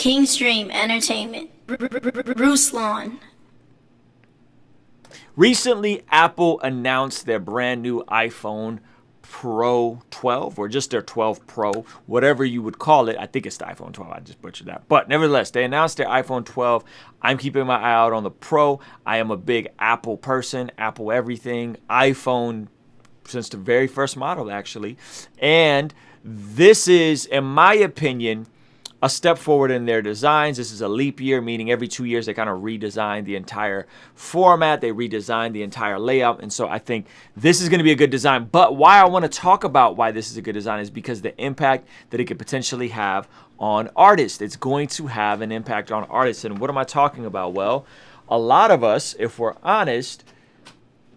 Kingstream Entertainment. Ruslan. Recently, Apple announced their brand new iPhone Pro 12, or just their 12 Pro, whatever you would call it. I think it's the iPhone 12. I just butchered that. But nevertheless, they announced their iPhone 12. I'm keeping my eye out on the Pro. I am a big Apple person, Apple everything, iPhone since the very first model, actually. And this is, in my opinion, a step forward in their designs. This is a leap year, meaning every 2 years they kind of redesign the entire format. They redesign the entire layout. And so I think this is going to be a good design. But why I want to talk about why this is a good design is because the impact that it could potentially have on artists. It's going to have an impact on artists. And what am I talking about? Well, a lot of us, if we're honest,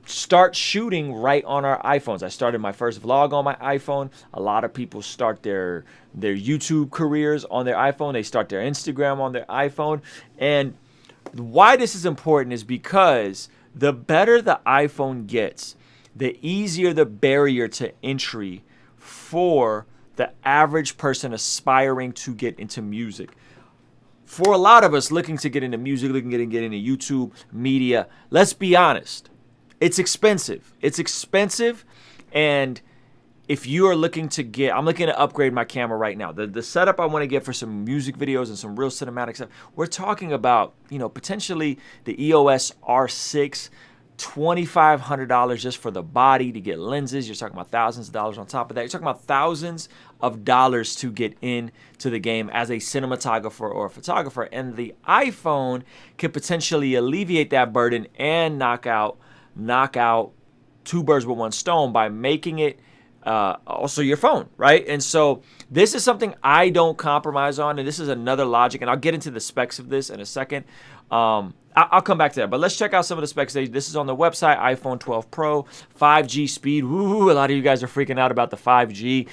start shooting right on our iPhones. I started my first vlog on my iPhone. A lot of people start their YouTube careers on their iPhone. They start their Instagram on their iPhone. And why this is important is because the better the iPhone gets, the easier the barrier to entry for the average person aspiring to get into music. For a lot of us looking to get into music, looking to get into YouTube, media, let's be honest. It's expensive. It's expensive. And if you are looking to get, I'm looking to upgrade my camera right now. The setup I want to get for some music videos and some real cinematic stuff, we're talking about, potentially the EOS R6, $2,500 just for the body to get lenses. You're talking about thousands of dollars on top of that. You're talking about thousands of dollars to get into the game as a cinematographer or a photographer. And the iPhone can potentially alleviate that burden and knock out two birds with one stone by making it also your phone, right? And so this is something I don't compromise on, and this is another logic, and I'll get into the specs of this in a second. I'll come back to that, but let's check out some of the specs. This is on the website, iPhone 12 Pro, 5G speed. Woo, a lot of you guys are freaking out about the 5G.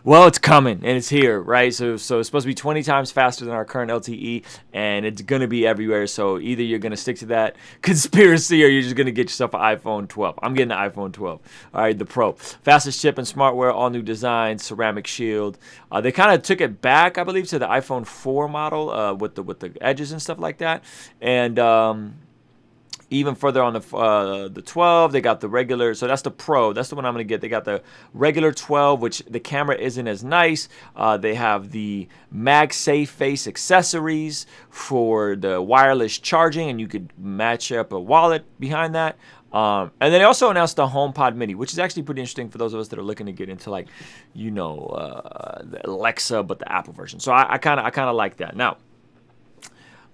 Well, it's coming, and it's here, right? So it's supposed to be 20 times faster than our current LTE, and it's going to be everywhere. So either you're going to stick to that conspiracy or you're just going to get yourself an iPhone 12. I'm getting the iPhone 12. All right, the Pro. Fastest chip and smartware, all new design, ceramic shield. They kind of took it back, I believe, to the iPhone 4 model with the edges and stuff like that. And even further on the 12, they got the regular. So that's the Pro. That's the one I'm going to get. They got the regular 12, which the camera isn't as nice. They have the MagSafe face accessories for the wireless charging, and you could match up a wallet behind that. And then they also announced the HomePod Mini, which is actually pretty interesting for those of us that are looking to get into the Alexa, but the Apple version. So I kind of like that. Now,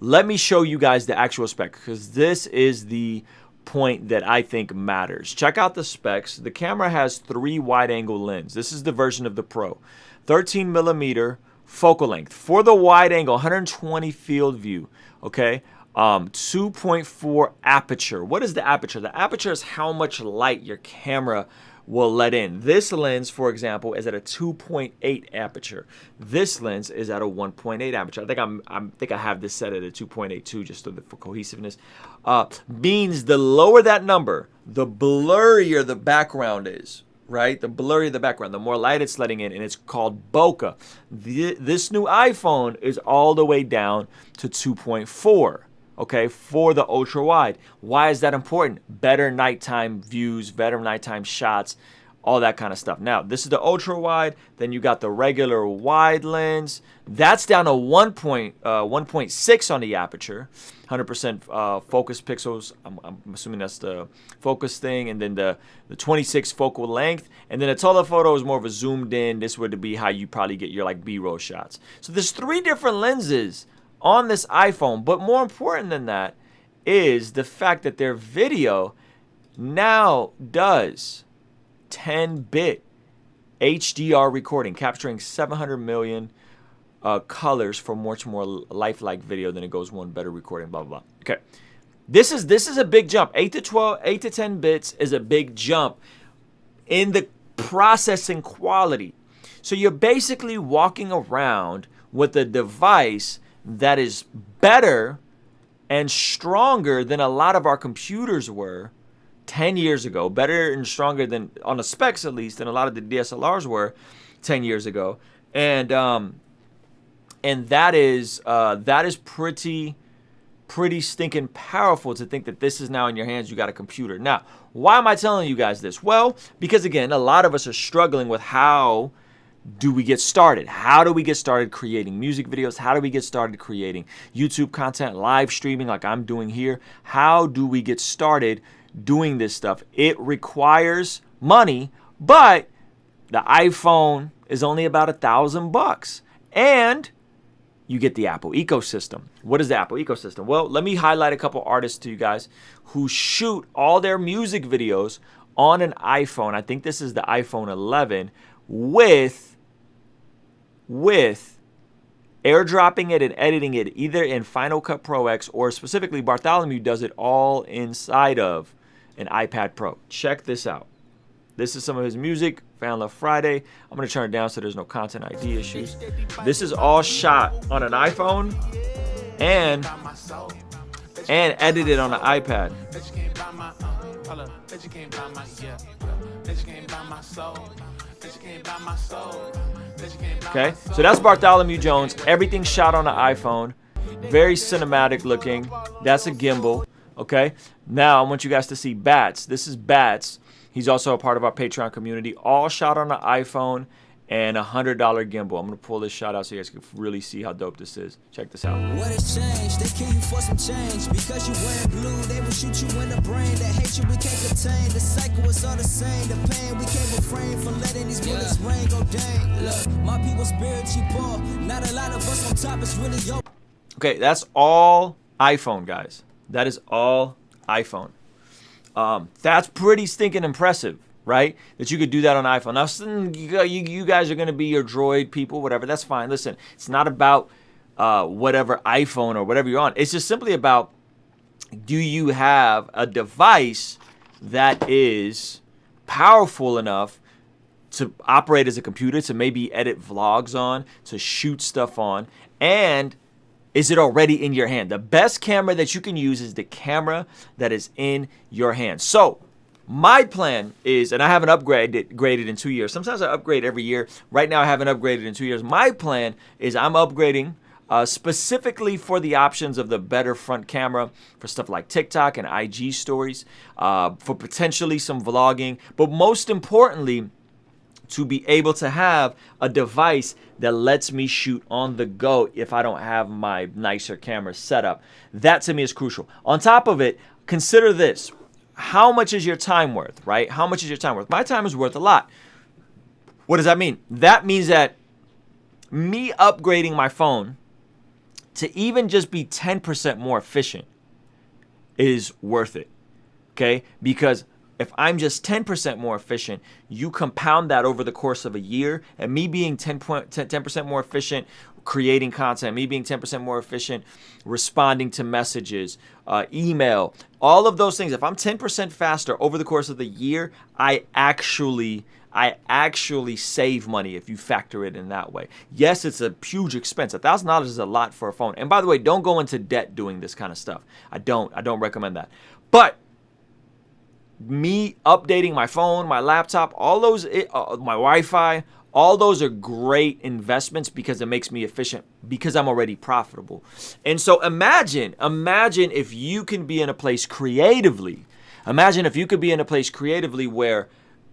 let me show you guys the actual spec, because this is the point that I think matters. Check out the specs. The camera has 3 wide-angle lenses. This is the version of the Pro. 13 millimeter focal length. For the wide-angle, 120 field view, okay? 2.4 aperture. What is the aperture? The aperture is how much light your camera will let in. This lens, for example, is at a 2.8 aperture. This lens is at a 1.8 aperture. I think I have this set at a 2.82 just for cohesiveness. Means the lower that number, the blurrier the background is, right? The blurrier the background, the more light it's letting in, and it's called bokeh. This new iPhone is all the way down to 2.4. Okay, for the ultra wide. Why is that important? Better nighttime views, better nighttime shots, all that kind of stuff. Now, this is the ultra wide. Then you got the regular wide lens. That's down to 1.6 on the aperture, 100% focus pixels. I'm assuming that's the focus thing. And then the 26 focal length. And then the telephoto is more of a zoomed in. This would be how you probably get your B-roll shots. So there's 3 different lenses on this iPhone, but more important than that is the fact that their video now does 10-bit HDR recording, capturing 700 million colors for much more lifelike video than it goes one better recording, blah, blah, blah. Okay, this is a big jump. 8 to 10 bits is a big jump in the processing quality. So you're basically walking around with a device that is better and stronger than a lot of our computers were 10 years ago. Better and stronger than, on the specs at least, than a lot of the DSLRs were 10 years ago. And And that is pretty stinking powerful to think that this is now in your hands. You got a computer. Now, why am I telling you guys this? Well, because again, a lot of us are struggling with how do we get started? How do we get started creating music videos? How do we get started creating YouTube content, live streaming like I'm doing here? How do we get started doing this stuff? It requires money, but the iPhone is only about $1,000, and you get the Apple ecosystem. What is the Apple ecosystem? Well, let me highlight a couple artists to you guys who shoot all their music videos on an iPhone. I think this is the iPhone 11 with airdropping it and editing it either in Final Cut Pro X, or specifically Bartholomew does it all inside of an iPad Pro. Check this out. This is some of his music, Fan Love Friday. I'm going to turn it down so there's no content ID issues. This is all shot on an iPhone and edited on an iPad. Okay, so that's Bartholomew Jones. Everything shot on an iPhone. Very cinematic looking. That's a gimbal. Okay, now I want you guys to see Bats. This is Bats. He's also a part of our Patreon community. All shot on an iPhone and a $100 gimbal. I'm going to pull this shot out so you guys can really see how dope this is. Check this out. What has changed? They kill you for some change. Because you wearing blue, they will shoot you in the brain. That hate you we can't contain. The cycle is all the same. The pain we can't refrain from letting these bullets rain. Go dang. Look, my people spiritually poor. Not a lot of us on top. It's really yo. Okay, that's all iPhone, guys. That is all iPhone. That's pretty stinking impressive, right? That you could do that on iPhone. Now, you guys are going to be your Droid people, whatever. That's fine. Listen, it's not about whatever iPhone or whatever you're on. It's just simply about, do you have a device that is powerful enough to operate as a computer, to maybe edit vlogs on, to shoot stuff on, and is it already in your hand? The best camera that you can use is the camera that is in your hand. So my plan is, and I haven't upgraded in 2 years. Sometimes I upgrade every year. Right now I haven't upgraded in 2 years. My plan is I'm upgrading specifically for the options of the better front camera for stuff like TikTok and IG stories, for potentially some vlogging, but most importantly, to be able to have a device that lets me shoot on the go if I don't have my nicer camera set up. That to me is crucial. On top of it, consider this. How much is your time worth, right? How much is your time worth? My time is worth a lot. What does that mean? That means that me upgrading my phone to even just be 10% more efficient is worth it, okay? Because if I'm just 10% more efficient, you compound that over the course of a year, and me being 10% more efficient creating content, me being 10% more efficient responding to messages, email, all of those things. If I'm 10% faster over the course of the year, I actually save money if you factor it in that way. Yes, it's a huge expense. $1,000 is a lot for a phone. And by the way, don't go into debt doing this kind of stuff. I don't recommend that. But me updating my phone, my laptop, all those, my Wi-Fi, all those are great investments because it makes me efficient because I'm already profitable. And so imagine if you can be in a place creatively. Imagine if you could be in a place creatively where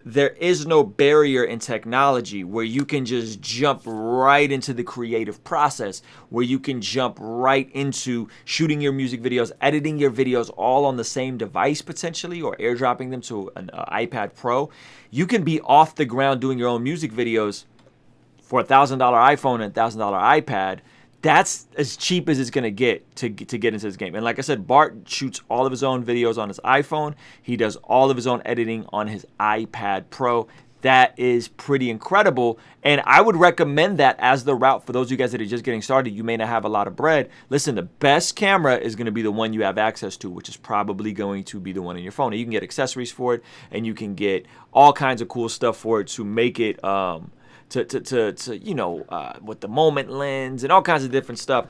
there is no barrier in technology, where you can just jump right into the creative process, where you can jump right into shooting your music videos, editing your videos all on the same device potentially, or airdropping them to an iPad Pro. You can be off the ground doing your own music videos for $1,000 iPhone and $1,000 iPad. That's as cheap as it's going to get to get into this game. And like I said, Bart shoots all of his own videos on his iPhone. He does all of his own editing on his iPad Pro. That is pretty incredible. And I would recommend that as the route for those of you guys that are just getting started. You may not have a lot of bread. Listen, the best camera is going to be the one you have access to, which is probably going to be the one in your phone. And you can get accessories for it, and you can get all kinds of cool stuff for it to make it with the moment lens and all kinds of different stuff.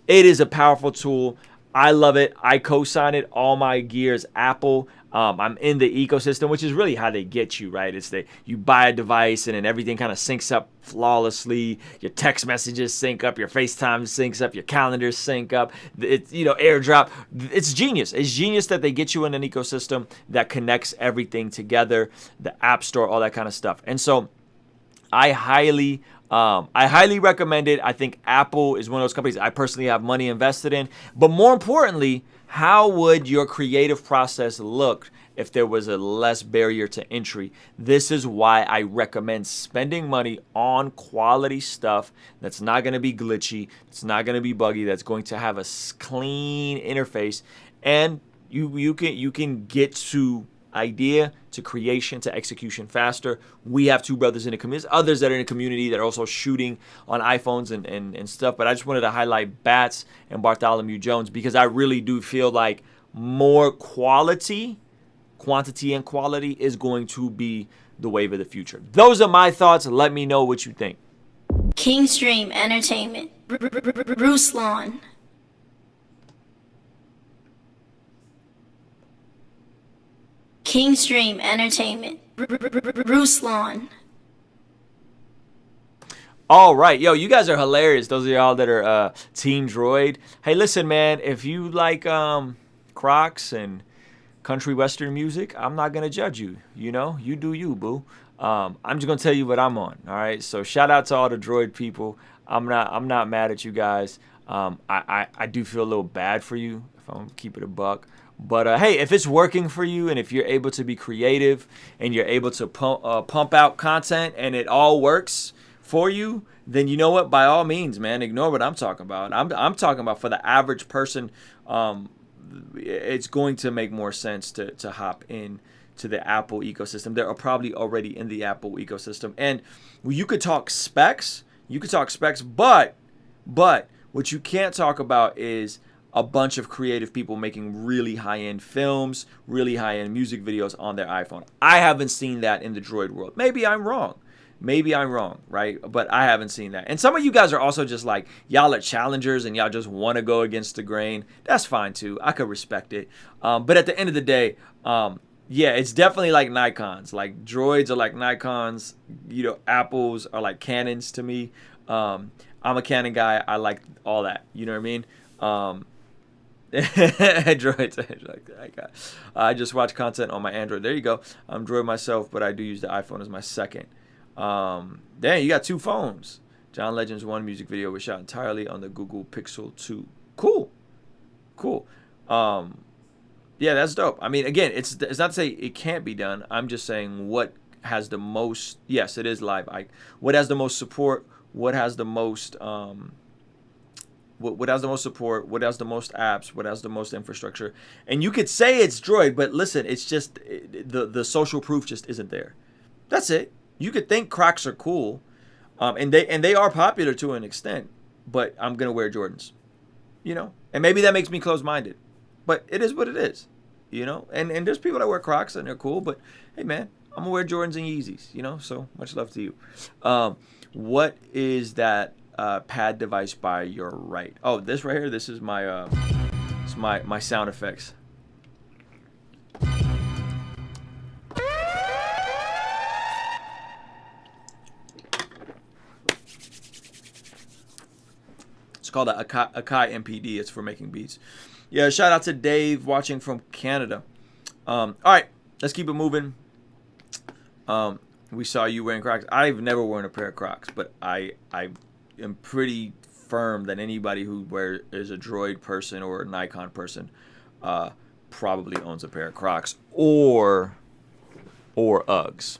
It is a powerful tool. I love it. I co-sign it. All my gear is Apple. I'm in the ecosystem, which is really how they get you, right? It's that you buy a device and then everything kind of syncs up flawlessly. Your text messages sync up, your FaceTime syncs up, your calendars sync up. It's, AirDrop. It's genius. It's genius that they get you in an ecosystem that connects everything together, the App Store, all that kind of stuff. And so I highly recommend it. I think Apple is one of those companies I personally have money invested in. But more importantly, how would your creative process look if there was a less barrier to entry? This is why I recommend spending money on quality stuff that's not going to be glitchy, it's not going to be buggy, that's going to have a clean interface, and you can get to idea to creation to execution faster. We have two brothers in the community, others that are in the community that are also shooting on iPhones and stuff, but I just wanted to highlight Bats and Bartholomew Jones because I really do feel like more quantity and quality is going to be the wave of the future. Those are my thoughts. Let me know what you think. Kingstream Entertainment, Ruslan. Kingstream Entertainment, Ruslan. All right, yo, you guys are hilarious. Those of y'all that are Team Droid. Hey, listen, man, if you like Crocs and country western music, I'm not gonna judge you. You do you, boo. I'm just gonna tell you what I'm on. All right, so shout out to all the Droid people. I'm not mad at you guys. I do feel a little bad for you if I'm gonna keep it a buck. But hey, if it's working for you and if you're able to be creative and you're able to pump out content and it all works for you, then you know what? By all means, man, ignore what I'm talking about. I'm talking about for the average person, it's going to make more sense to hop in to the Apple ecosystem. They're probably already in the Apple ecosystem. And you could talk specs, but what you can't talk about is a bunch of creative people making really high-end films, really high-end music videos on their iPhone. I haven't seen that in the Droid world. Maybe I'm wrong, right? But I haven't seen that. And some of you guys are also just like, y'all are challengers and y'all just want to go against the grain. That's fine too. I could respect it. But at the end of the day, yeah, it's definitely like Nikons. Like Droids are like Nikons. Apples are like Canons to me. I'm a Canon guy. I like all that. You know what I mean? Android. I just watch content on my Android. There you go. I'm Droid myself, but I do use the iPhone as my second. Dang, you got two phones. John Legend's one music video was shot entirely on the Google Pixel 2. Cool. Yeah, that's dope. I mean, again, it's not to say it can't be done. I'm just saying what has the most. Yes, it is live. What has the most support? What has the most what has the most support, what has the most apps, what has the most infrastructure. And you could say it's Droid, but listen, it's just the social proof just isn't there. That's it. You could think Crocs are cool, and they are popular to an extent, but I'm gonna wear Jordans, and maybe that makes me closed-minded, but it is what it is, and there's people that wear Crocs and they're cool, but hey man, I'm gonna wear Jordans and Yeezys, so much love to you. What is that pad device by your right? Oh, this right here. This is my my sound effects. It's called a Akai MPD. It's for making beats. Yeah, shout out to Dave watching from Canada. All right, let's keep it moving. We saw you wearing Crocs. I've never worn a pair of Crocs, but I am pretty firm that anybody who is a Droid person or a Nikon person probably owns a pair of Crocs or Uggs.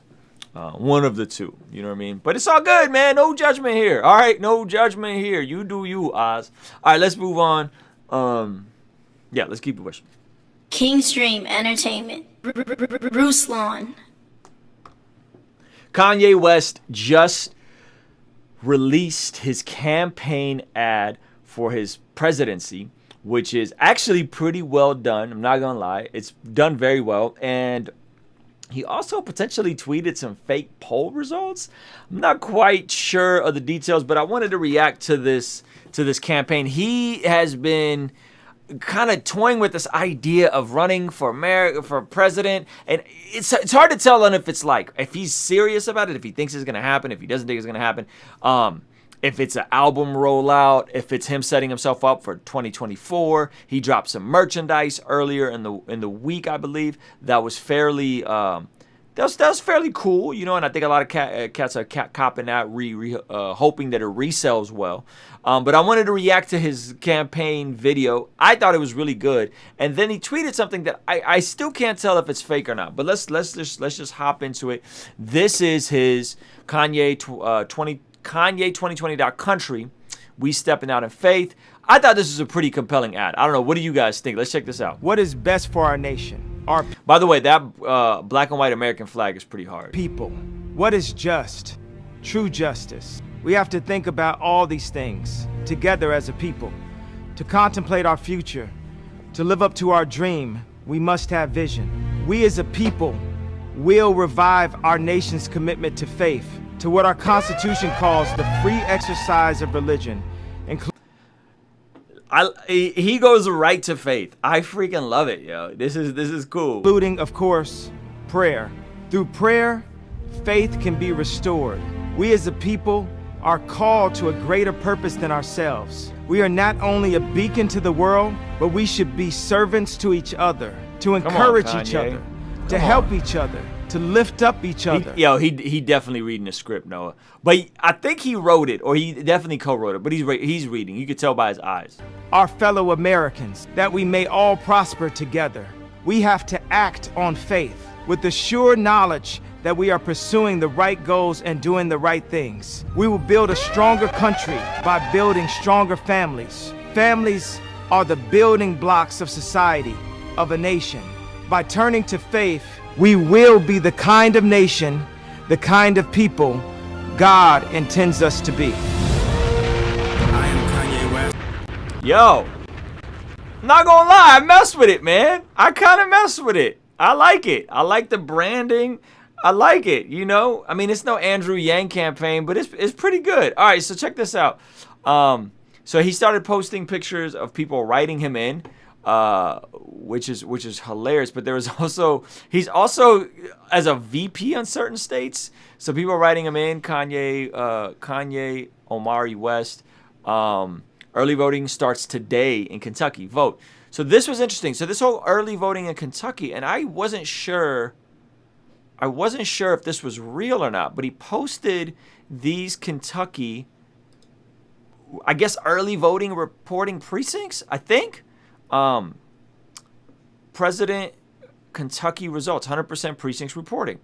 One of the two, you know what I mean? But it's all good, man. No judgment here. All right, no judgment here. You do you, Oz. All right, let's move on. Yeah, let's keep it pushing. Kingstream Entertainment, Ruslan. Kanye West just released his campaign ad for his presidency, which is actually pretty well done. I'm not gonna lie, it's done very well. And he also potentially tweeted some fake poll results. I'm not quite sure of the details, but I wanted to react to this campaign. He has been kind of toying with this idea of running for America, for president, and it's hard to tell on if it's like, if he's serious about it, if he thinks it's gonna happen, if he doesn't think it's gonna happen, if it's an album rollout, if it's him setting himself up for 2024. He dropped some merchandise earlier in the week, I believe, that was fairly that was fairly cool, you know, and I think a lot of cats are copping that, hoping that it resells well. But I wanted to react to his campaign video. I thought it was really good, and then he tweeted something that I still can't tell if it's fake or not. But let's just hop into it. This is his Kanye 2020.country. We stepping out in faith. I thought this was a pretty compelling ad. I don't know. What do you guys think? Let's check this out. What is best for our nation? Our By the way, that black and white American flag is pretty hard. people. What is just? True justice. We have to think about all these things together as a people. To contemplate our future, to live up to our dream, we must have vision. We as a people will revive our nation's commitment to faith, to what our Constitution calls the free exercise of religion, He goes right to faith. I freaking love it, yo. This is cool. including, of course, prayer. Through prayer, faith can be restored. We as a people are called to a greater purpose than ourselves. We are not only a beacon to the world, but we should be servants to each other, to encourage each Kanye. other, to help each other, to lift up each other. He definitely reading the script, Noah. But I think he wrote it, or he definitely co-wrote it. But he's reading. You could tell by his eyes. Our fellow Americans, that we may all prosper together. We have to act on faith with the sure knowledge that we are pursuing the right goals and doing the right things. We will build a stronger country by building stronger families. Families are the building blocks of society, of a nation. By turning to faith, we will be the kind of nation, the kind of people God intends us to be. I am Kanye West. Yo, not gonna lie, I mess with it, man. I kind of mess with it. I like it. I like the branding. I like it, you know? I mean, it's no Andrew Yang campaign, but it's pretty good. All right, so check this out. So he started posting pictures of people writing him in, which is hilarious. But there was he's also as a VP on certain states. So people writing him in, Kanye, Omari West. Early voting starts today in Kentucky. Vote. So this was interesting. So this whole early voting in Kentucky, and I wasn't sure if this was real or not, but he posted these Kentucky, I guess, early voting reporting precincts, I think. President Kentucky results, 100% precincts reporting.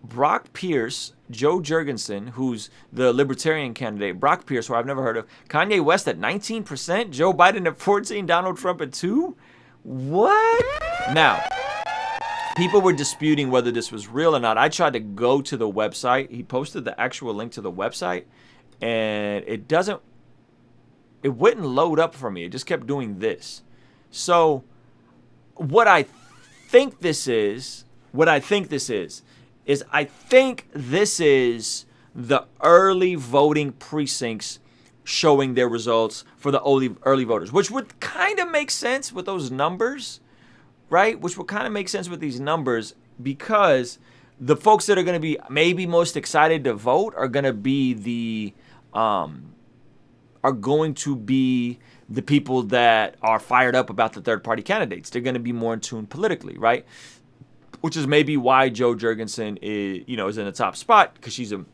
Brock Pierce, Joe Jurgensen, who's the Libertarian candidate, Brock Pierce, who I've never heard of, Kanye West at 19%, Joe Biden at 14%, Donald Trump at 2%. What? Now, people were disputing whether this was real or not. I tried to go to the website. He posted the actual link to the website, and it wouldn't load up for me. It just kept doing this. So what I think this is I think this is the early voting precincts showing their results for the early voters, which would kind of make sense with those numbers, right? Which would kind of make sense with these numbers, because the folks that are going to be maybe most excited to vote are going to be the people that are fired up about the third-party candidates. They're going to be more in tune politically, right? Which is maybe why Joe Jurgensen is in the top spot, because she's an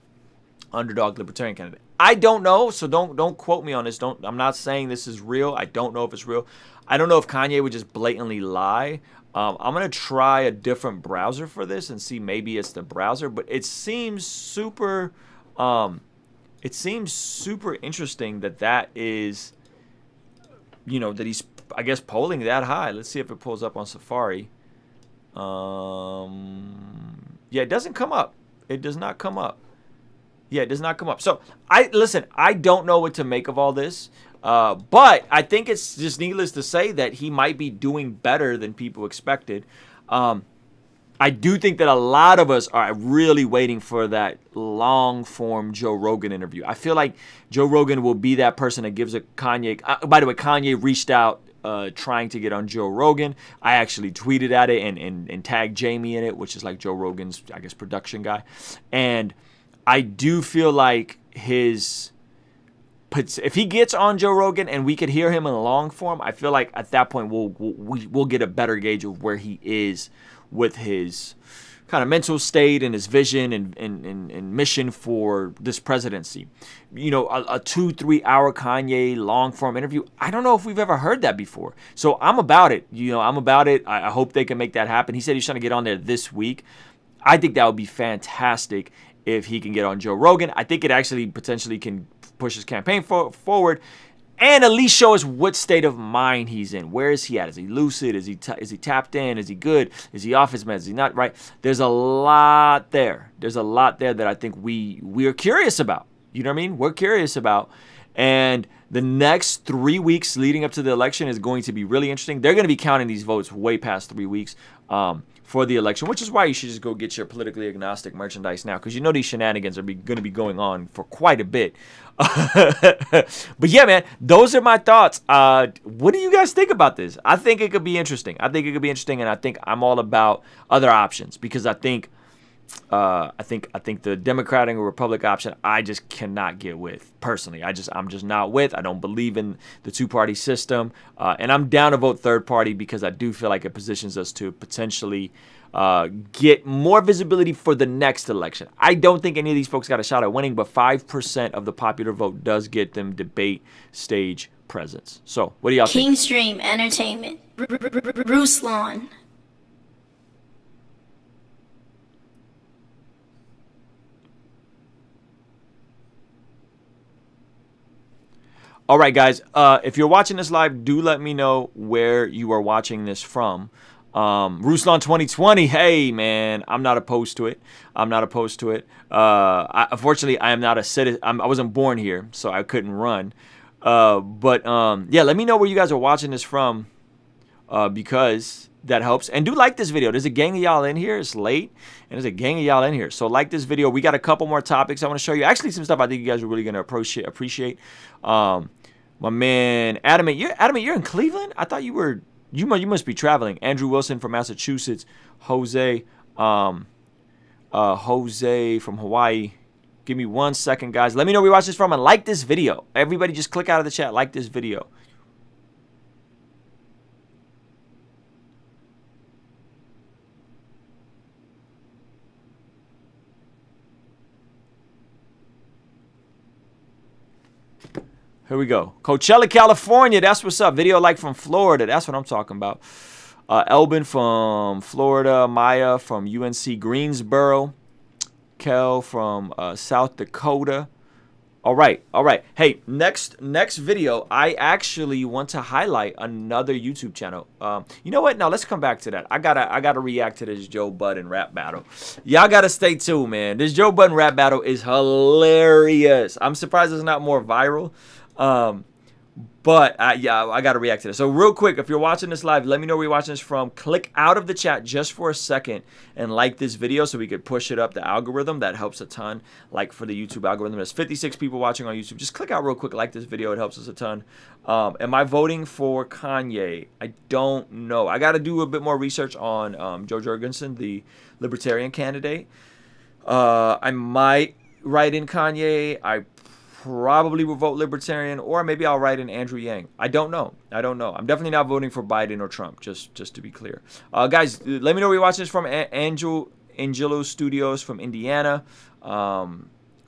underdog libertarian candidate. I don't know, so don't quote me on this. I'm not saying this is real. I don't know if it's real. I don't know if Kanye would just blatantly lie. I'm gonna try a different browser for this and see, maybe it's the browser, but it seems super. It seems super interesting that is, that he's, I guess, polling that high. Let's see if it pulls up on Safari. Yeah, it doesn't come up. It does not come up. Yeah, it does not come up. So I don't know what to make of all this. But I think it's just needless to say that he might be doing better than people expected. I do think that a lot of us are really waiting for that long-form Joe Rogan interview. I feel like Joe Rogan will be that person that gives a Kanye. By the way, Kanye reached out trying to get on Joe Rogan. I actually tweeted at it and tagged Jamie in it, which is like Joe Rogan's, I guess, production guy. And I do feel like if he gets on Joe Rogan and we could hear him in long form, I feel like at that point we'll get a better gauge of where he is with his kind of mental state and his vision and mission for this presidency. You know, a 2-3 hour Kanye long form interview, I don't know if we've ever heard that before. So I'm about it. You know, I'm about it. I hope they can make that happen. He said he's trying to get on there this week. I think that would be fantastic if he can get on Joe Rogan. I think it actually potentially can push his campaign forward and at least show us what state of mind he's in. Where is he at? Is he lucid? Is he tapped in? Is he good? Is he off his meds? Is he not right? There's a lot there. There's a lot there that I think we're curious about. You know what I mean? We're curious about. And the next 3 weeks leading up to the election is going to be really interesting. They're going to be counting these votes way past 3 weeks for the election, which is why you should just go get your politically agnostic merchandise now, because you know these shenanigans are going to be going on for quite a bit. But yeah, man, those are my thoughts. What do you guys think about this? I think it could be interesting. And I think I'm all about other options, because I think the Democratic or Republican option, I just cannot get with personally. I'm just not with. I don't believe in the two-party system, and I'm down to vote third party because I do feel like it positions us to potentially get more visibility for the next election. I don't think any of these folks got a shot at winning, but 5% of the popular vote does get them debate stage presence. So, what do y'all think? Kingstream Entertainment, Ruslan. All right, guys, if you're watching this live, do let me know where you are watching this from. Ruslan 2020, hey, man, I'm not opposed to it. Unfortunately, I am not a citizen. I wasn't born here, so I couldn't run. But yeah, let me know where you guys are watching this from, because that helps. And do like this video. There's a gang of y'all in here. It's late, and there's a gang of y'all in here. So like this video. We got a couple more topics I want to show you. Actually, some stuff I think you guys are really going to appreciate. My man, Adamant, you're in Cleveland? I thought you were, you must be traveling. Andrew Wilson from Massachusetts. Jose from Hawaii. Give me 1 second, guys. Let me know where you watch this from and like this video. Everybody just click out of the chat, like this video. Here we go. Coachella, California. That's what's up. Video like from Florida. That's what I'm talking about. Elbin from Florida. Maya from UNC Greensboro. Kel from South Dakota. All right. Hey, next video, I actually want to highlight another YouTube channel. You know what? Now let's come back to that. I gotta react to this Joe Budden rap battle. Y'all gotta stay tuned, man. This Joe Budden rap battle is hilarious. I'm surprised it's not more viral. But yeah, I got to react to this. So real quick, if you're watching this live, let me know where you're watching this from. Click out of the chat just for a second and like this video so we could push it up the algorithm. That helps a ton. Like for the YouTube algorithm, there's 56 people watching on YouTube. Just click out real quick, like this video. It helps us a ton. Am I voting for Kanye? I don't know. I got to do a bit more research on Joe Jorgensen, the Libertarian candidate. I might write in Kanye. I probably will vote Libertarian, or maybe I'll write in Andrew Yang. I don't know. I'm definitely not voting for Biden or Trump, just to be clear. Guys, let me know where you're watching this from. Angelo Studios from Indiana.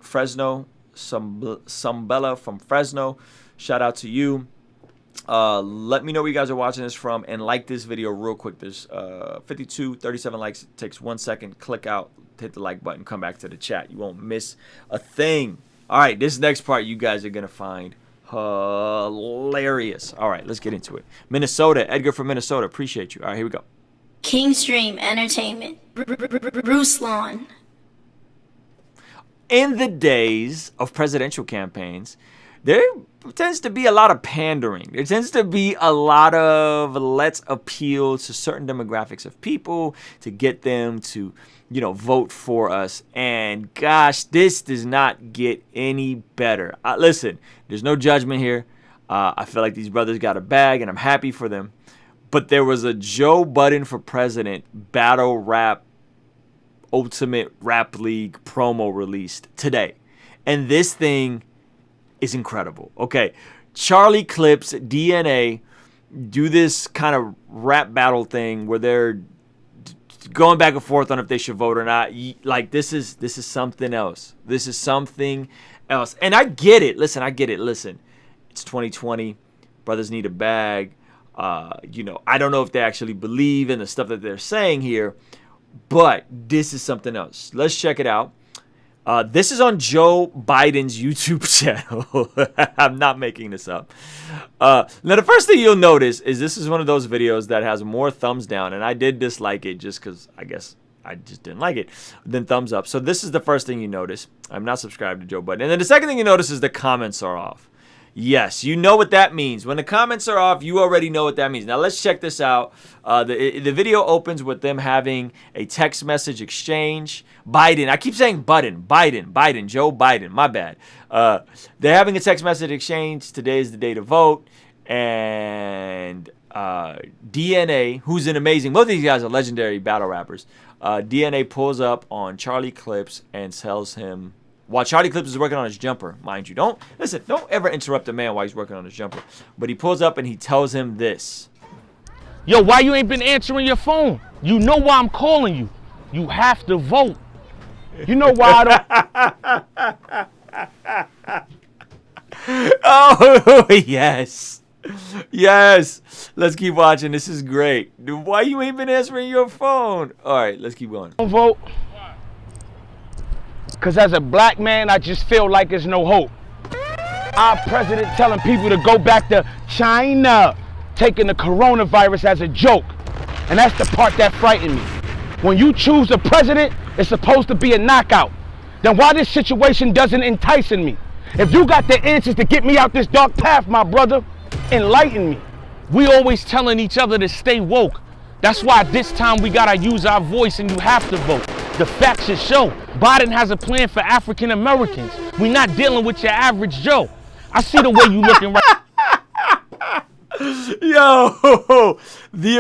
Fresno. Sumbella from Fresno. Shout out to you. Let me know where you guys are watching this from, and like this video real quick. There's 37 likes. It takes 1 second. Click out, hit the like button, come back to the chat. You won't miss a thing. All right, this next part you guys are going to find hilarious. All right, let's get into it. Minnesota, Edgar from Minnesota. Appreciate you. All right, here we go. Kingstream Entertainment, Ruslan. In the days of presidential campaigns, there tends to be a lot of pandering. There tends to be a lot of let's appeal to certain demographics of people to get them to, vote for us. And gosh, this does not get any better. Listen, there's no judgment here. I feel like these brothers got a bag, and I'm happy for them. But there was a Joe Budden for President battle rap, Ultimate Rap League promo released today. And this thing is incredible. Okay, Charlie Clips, DNA do this kind of rap battle thing where they're going back and forth on if they should vote or not. Like, this is something else. This is something else. And I get it. Listen, I get it. Listen, it's 2020. Brothers need a bag. I don't know if they actually believe in the stuff that they're saying here, but this is something else. Let's check it out. This is on Joe Biden's YouTube channel. I'm not making this up. Now, the first thing you'll notice is this is one of those videos that has more thumbs down, and I did dislike it just because I guess I just didn't like it, than thumbs up. So this is the first thing you notice. I'm not subscribed to Joe Biden. And then the second thing you notice is the comments are off. Yes, you know what that means. When the comments are off, you already know what that means. Now, let's check this out. The video opens with them having a text message exchange. Biden, I keep saying Biden, Joe Biden, my bad. They're having a text message exchange. Today is the day to vote. And DNA, who's an amazing, both of these guys are legendary battle rappers. DNA pulls up on Charlie Clips and tells him, while Charlie Clips is working on his jumper, mind you. Don't ever interrupt a man while he's working on his jumper. But he pulls up and he tells him this. Yo, why you ain't been answering your phone? You know why I'm calling you. You have to vote. You know why I don't... Oh, yes. Yes. Let's keep watching. This is great. Why you ain't been answering your phone? All right, let's keep going. Don't vote. Because as a black man, I just feel like there's no hope. Our president telling people to go back to China, taking the coronavirus as a joke. And that's the part that frightened me. When you choose a president, it's supposed to be a knockout. Then why this situation doesn't entice me? If you got the answers to get me out this dark path, my brother, enlighten me. We always telling each other to stay woke. That's why this time we gotta use our voice and you have to vote. The facts should show. Biden has a plan for African Americans. We're not dealing with your average Joe. I see the way you looking right. Yo, the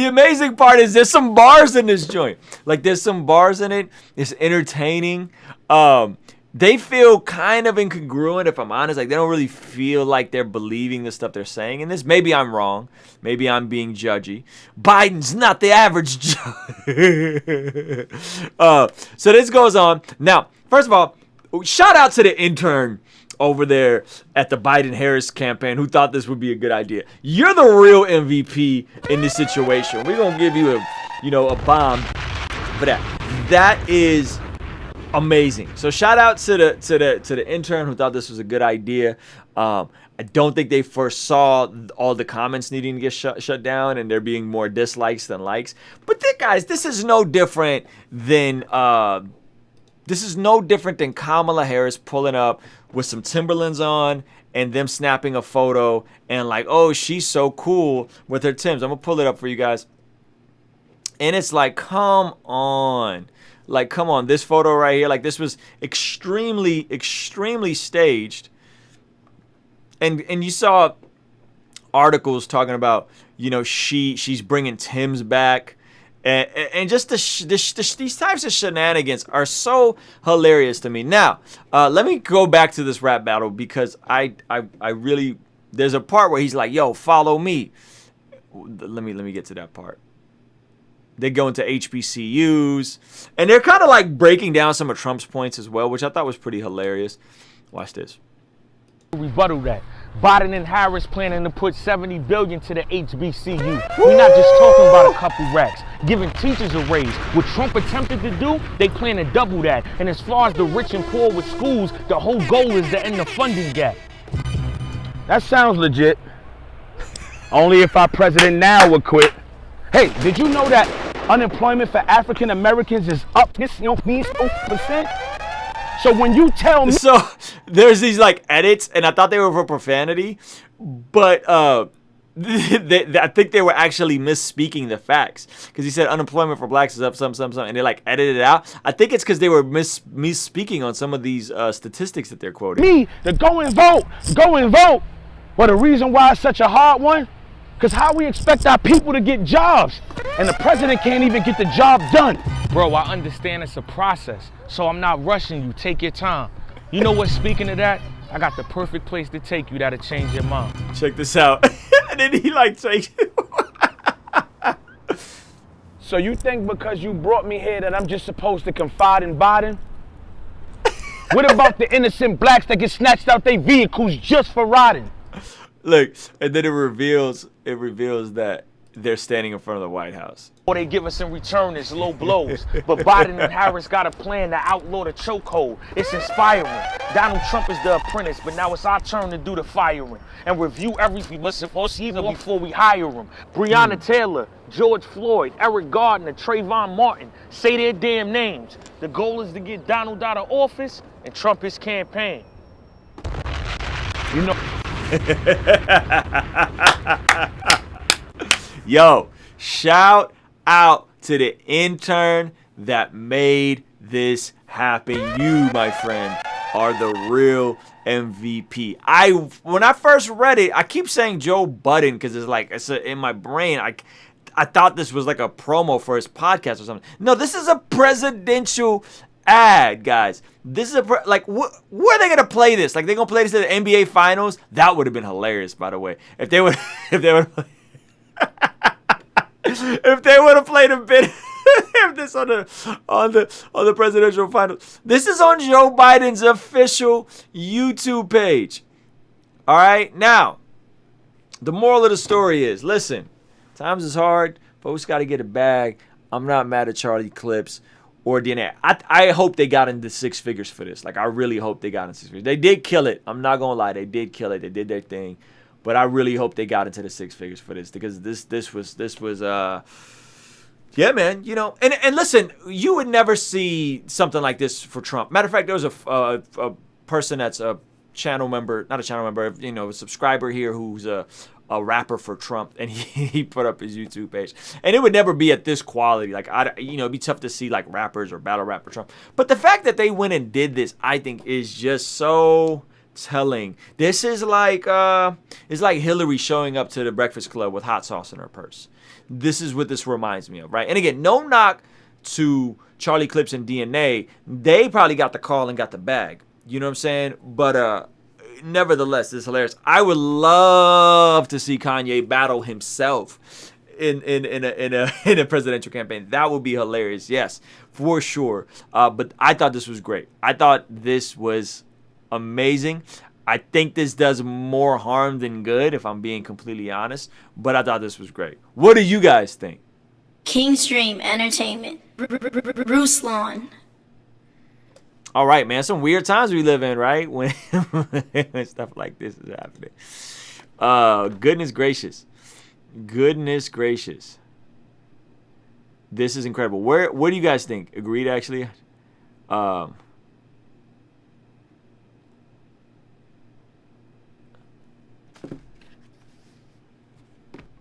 amazing part is there's some bars in this joint. Like, there's some bars in it. It's entertaining. They feel kind of incongruent, if I'm honest. Like, they don't really feel like they're believing the stuff they're saying in this. Maybe I'm wrong. Maybe I'm being judgy. Biden's not the average Joe. So this goes on. Now, first of all, shout out to the intern over there at the Biden-Harris campaign who thought this would be a good idea. You're the real MVP in this situation. We're going to give you a bomb for that. That is amazing. So shout out to the intern who thought this was a good idea. I don't think they foresaw all the comments needing to get shut down and there being more dislikes than likes. But guys, this is no different than Kamala Harris pulling up with some Timberlands on and them snapping a photo and like, oh, she's so cool with her Timbs. I'm gonna pull it up for you guys. And it's like, come on. Like, come on, this photo right here, like, this was extremely, extremely staged. And you saw articles talking about, she's bringing Tim's back. And just these types of shenanigans are so hilarious to me. Now, let me go back to this rap battle because I really, there's a part where he's like, yo, follow me. Let me get to that part. They go into HBCUs, and they're kind of like breaking down some of Trump's points as well, which I thought was pretty hilarious. Watch this. Rebuttal that. Biden and Harris planning to put $70 billion to the HBCU. We're not just talking about a couple racks. Giving teachers a raise. What Trump attempted to do, they plan to double that. And as far as the rich and poor with schools, the whole goal is to end the funding gap. That sounds legit. Only if our president now would quit. Hey, did you know that unemployment for African Americans is up 6%? So when you tell me, so there's these like edits, and I thought they were for profanity, but I think they were actually misspeaking the facts, because he said unemployment for blacks is up some, and they like edited it out. I think it's because they were misspeaking on some of these statistics that they're quoting. me to go and vote. Well, the reason why it's such a hard one, because how we expect our people to get jobs, and the president can't even get the job done. Bro, I understand it's a process, so I'm not rushing you. Take your time. You know what, speaking of that, I got the perfect place to take you that'll change your mind. Check this out. And then he like takes So you think because you brought me here that I'm just supposed to confide in Biden? What about the innocent blacks that get snatched out their vehicles just for riding? Look, and then it reveals that they're standing in front of the White House. What they give us in return is low blows. But Biden and Harris got a plan to outlaw the chokehold. It's inspiring. Donald Trump is the apprentice, but now it's our turn to do the firing and review everything before we hire him. Breonna Taylor, George Floyd, Eric Gardner, Trayvon Martin, say their damn names. The goal is to get Donald out of office and Trump his campaign. You know. Yo, shout out to the intern that made this happen. You, my friend, are the real MVP. When I first read it, I keep saying Joe Budden because in my brain. I thought this was like a promo for his podcast or something. No, this is a presidential ad, guys. This is where are they gonna play this? Like, they gonna play this at the NBA Finals? That would have been hilarious, by the way. If they would if they would have played a bit of this on the presidential finals. This is on Joe Biden's official YouTube page. All right, now the moral of the story is: listen, times is hard. Folks got to get a bag. I'm not mad at Charlie Clips or DNA. I hope they got into six figures for this. Like, I really hope they got into six figures. They did kill it. I'm not gonna lie, they did kill it. They did their thing. But I really hope they got into the six figures for this, because this was yeah, man, you know. And listen, you would never see something like this for Trump. Matter of fact, there was a person that's a channel member, not a channel member, you know, a subscriber here who's a rapper for Trump, and he put up his YouTube page, and it would never be at this quality. Like, it'd be tough to see like rappers or battle rap for Trump. But the fact that they went and did this, I think, is just so telling. This is like it's like Hillary showing up to the Breakfast Club with hot sauce in her purse. This is what this reminds me of, right? And again, no knock to Charlie Clips and DNA. They probably got the call and got the bag. You know what I'm saying? But nevertheless, this is hilarious. I would love to see Kanye battle himself in a presidential campaign. That would be hilarious. Yes, for sure. But I thought this was great. I thought this was amazing. I think this does more harm than good, if I'm being completely honest. But I thought this was great. What do you guys think? Kingstream Entertainment. Ruslan. All right, man. Some weird times we live in, right? When stuff like this is happening. Goodness gracious. Goodness gracious. This is incredible. What do you guys think? Agreed, actually?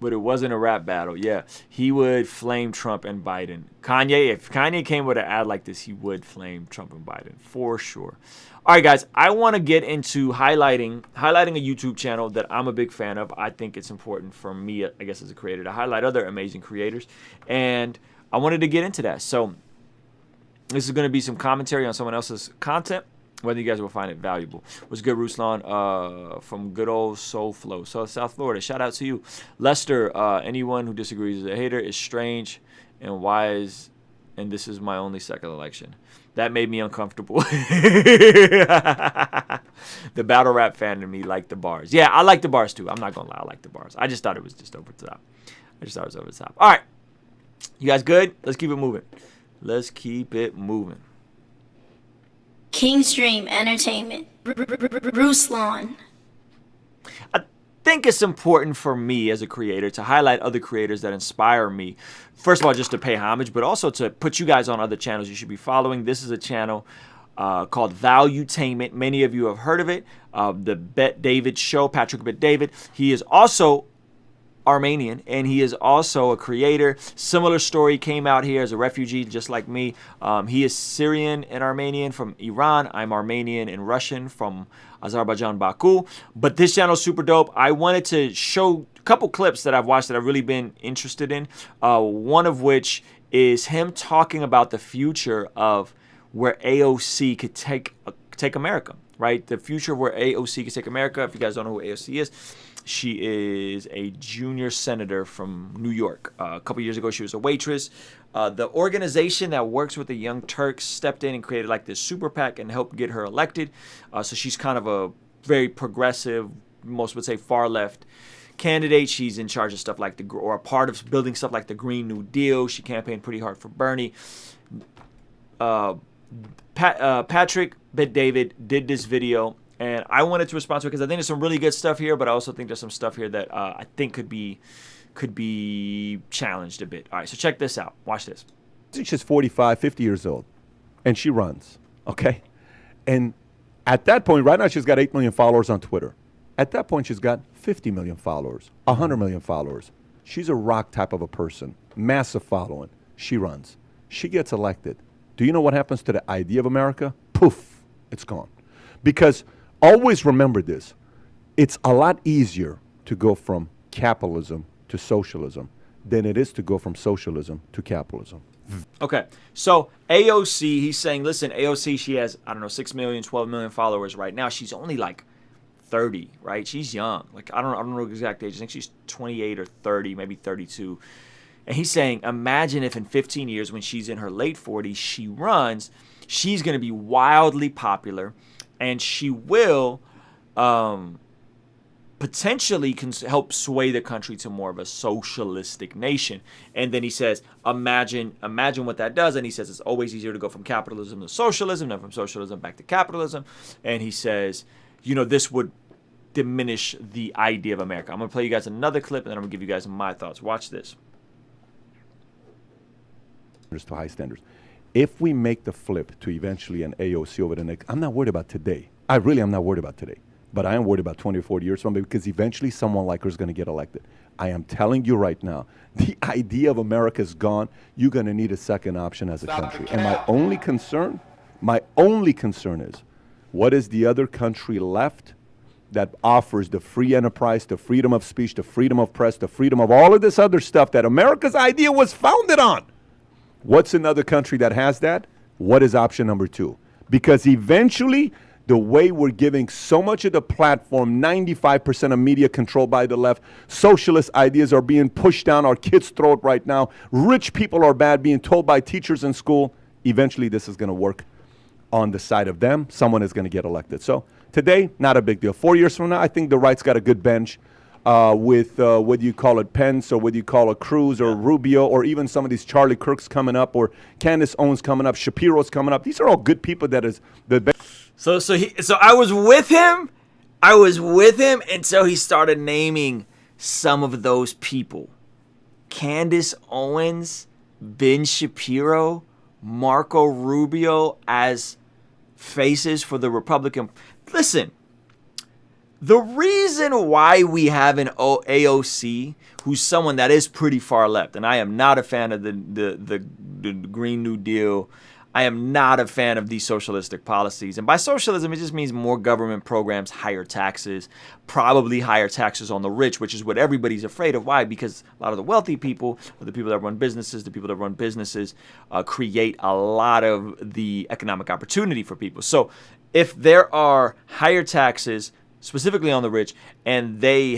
But it wasn't a rap battle. Yeah, he would flame Trump and Biden. If Kanye came with an ad like this, he would flame Trump and Biden for sure. All right, guys, I want to get into highlighting a YouTube channel that I'm a big fan of. I think it's important for me, I guess, as a creator, to highlight other amazing creators, and I wanted to get into that. So this is going to be some commentary on someone else's content, whether you guys will find it valuable. What's good, Ruslan, from good old Soul Flow, South Florida. Shout out to you. Lester, anyone who disagrees is a hater, is strange and wise, and this is my only second election. That made me uncomfortable. The battle rap fan in me liked the bars. Yeah, I like the bars too. I'm not going to lie, I like the bars. I just thought it was just over the top. All right. You guys good? Let's keep it moving. Kingstream Entertainment. Ruslan. I think it's important for me as a creator to highlight other creators that inspire me. First of all, just to pay homage, but also to put you guys on other channels you should be following. This is a channel called Valuetainment. Many of you have heard of it. The Bet David show, Patrick Bet David. He is also Armenian, and he is also a creator. Similar story, came out here as a refugee just like me. He is Syrian and Armenian from Iran. I'm Armenian and Russian from Azerbaijan, Baku. But this channel is super dope. I wanted to show a couple clips that I've watched that I've really been interested in. One of which is him talking about the future of where AOC could take America, right? The future where AOC could take America. If you guys don't know who AOC is, she is a junior senator from New York. A couple years ago, she was a waitress. The organization that works with the Young Turks stepped in and created like this super PAC and helped get her elected. So she's kind of a very progressive, most would say far left candidate. She's in charge of stuff like or a part of building stuff like the Green New Deal. She campaigned pretty hard for Bernie. Patrick Bet David did this video, and I wanted to respond to it because I think there's some really good stuff here, but I also think there's some stuff here that I think could be challenged a bit. All right, so check this out. Watch this. She's 45, 50 years old, and she runs, okay? And at that point, right now she's got 8 million followers on Twitter. At that point, she's got 50 million followers, 100 million followers. She's a rock type of a person, massive following. She runs. She gets elected. Do you know what happens to the idea of America? Poof, it's gone. Because always remember this, it's a lot easier to go from capitalism to socialism than it is to go from socialism to capitalism. Okay, so AOC, he's saying, listen, AOC, she has, I don't know, 6 million, 12 million followers right now. She's only like 30, right? She's young. Like, I don't know the exact age. I think she's 28 or 30, maybe 32. And he's saying, imagine if in 15 years, when she's in her late 40s, she runs, she's going to be wildly popular, and she will potentially help sway the country to more of a socialistic nation. And then he says, imagine what that does. And he says it's always easier to go from capitalism to socialism than from socialism back to capitalism. And he says, you know, this would diminish the idea of America. I'm going to play you guys another clip, and then I'm going to give you guys my thoughts. Watch this. To high standards. If we make the flip to eventually an AOC over the next, I'm not worried about today. I really am not worried about today. But I am worried about 20 or 40 years from now, because eventually someone like her is going to get elected. I am telling you right now, the idea of America is gone. You're going to need a second option as a country. And my only concern is, what is the other country left that offers the free enterprise, the freedom of speech, the freedom of press, the freedom of all of this other stuff that America's idea was founded on? What's another country that has that? What is option number 2? Because eventually, the way we're giving so much of the platform, 95% of media controlled by the left, socialist ideas are being pushed down our kids' throat right now. Rich people are bad, being told by teachers in school. Eventually, this is going to work on the side of them. Someone is going to get elected. So today, not a big deal. 4 years from now, I think the right's got a good bench. With whether you call it Pence or whether you call it Cruz or Rubio or even some of these Charlie Kirk's coming up or Candace Owens coming up, Shapiro's coming up. These are all good people that is the So I was with him. Until he started naming some of those people. Candace Owens, Ben Shapiro, Marco Rubio as faces for the Republican. Listen. The reason why we have an AOC, who's someone that is pretty far left, and I am not a fan of the Green New Deal. I am not a fan of these socialistic policies. And by socialism, it just means more government programs, higher taxes, probably higher taxes on the rich, which is what everybody's afraid of. Why? Because a lot of the wealthy people, or the people that run businesses, create a lot of the economic opportunity for people. So if there are higher taxes, specifically on the rich, and they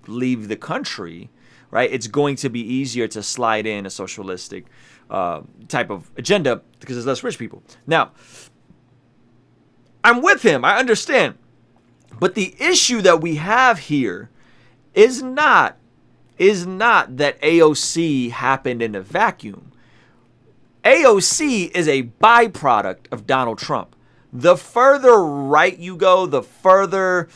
leave the country, right? It's going to be easier to slide in a socialistic type of agenda because there's less rich people. Now, I'm with him. I understand. But the issue that we have here is not that AOC happened in a vacuum. AOC is a byproduct of Donald Trump. The further right you go, the further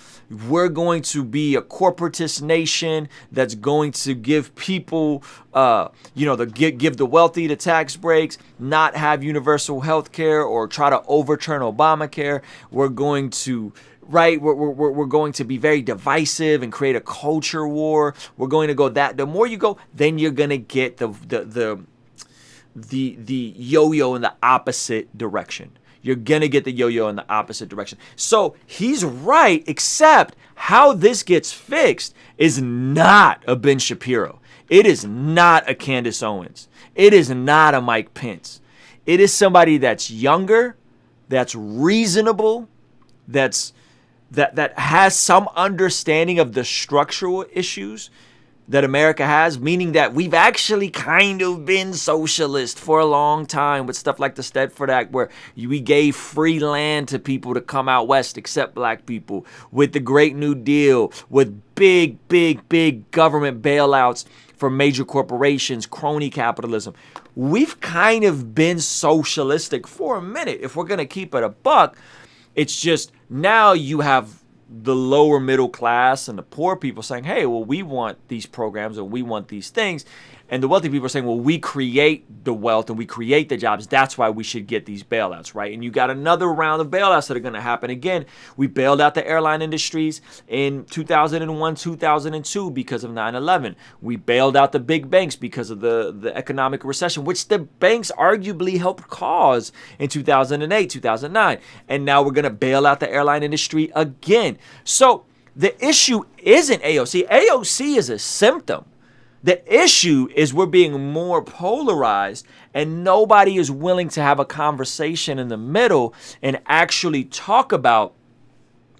we're going to be a corporatist nation that's going to give people, give the wealthy the tax breaks, not have universal health care, or try to overturn Obamacare. We're going to we're going to be very divisive and create a culture war. We're going to go that. The more you go, then you're gonna get the yo-yo in the opposite direction. You're going to get the yo-yo in the opposite direction. So he's right, except how this gets fixed is not a Ben Shapiro. It is not a Candace Owens. It is not a Mike Pence. It is somebody that's younger, that's reasonable, that has some understanding of the structural issues that America has, meaning that we've actually kind of been socialist for a long time with stuff like the Stedford Act, where we gave free land to people to come out west except black people, with the Great New Deal, with big government bailouts for major corporations, crony capitalism. We've kind of been socialistic for a minute. If we're going to keep it a buck, it's just now you have the lower middle class and the poor people saying, hey, well, we want these programs, or we want these things. And the wealthy people are saying, well, we create the wealth and we create the jobs. That's why we should get these bailouts, right? And you got another round of bailouts that are going to happen again. We bailed out the airline industries in 2001, 2002 because of 9/11. We bailed out the big banks because of the economic recession, which the banks arguably helped cause in 2008, 2009. And now we're going to bail out the airline industry again. So the issue isn't AOC. AOC is a symptom. The issue is we're being more polarized, and nobody is willing to have a conversation in the middle and actually talk about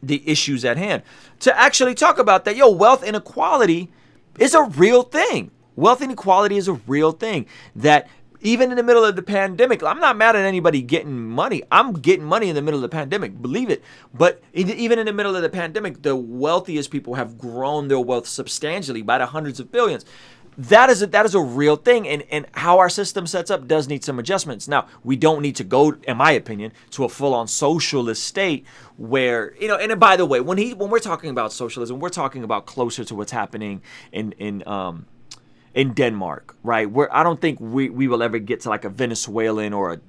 the issues at hand. To actually talk about that, wealth inequality is a real thing. Wealth inequality is a real thing. That even in the middle of the pandemic, I'm not mad at anybody getting money. I'm getting money in the middle of the pandemic, believe it. But even in the middle of the pandemic, the wealthiest people have grown their wealth substantially by the hundreds of billions. That is a real thing, and how our system sets up does need some adjustments. Now, we don't need to go, in my opinion, to a full-on socialist state where, and by the way, when we're talking about socialism, we're talking about closer to what's happening in Denmark, right? Where I don't think we will ever get to like a Venezuelan or a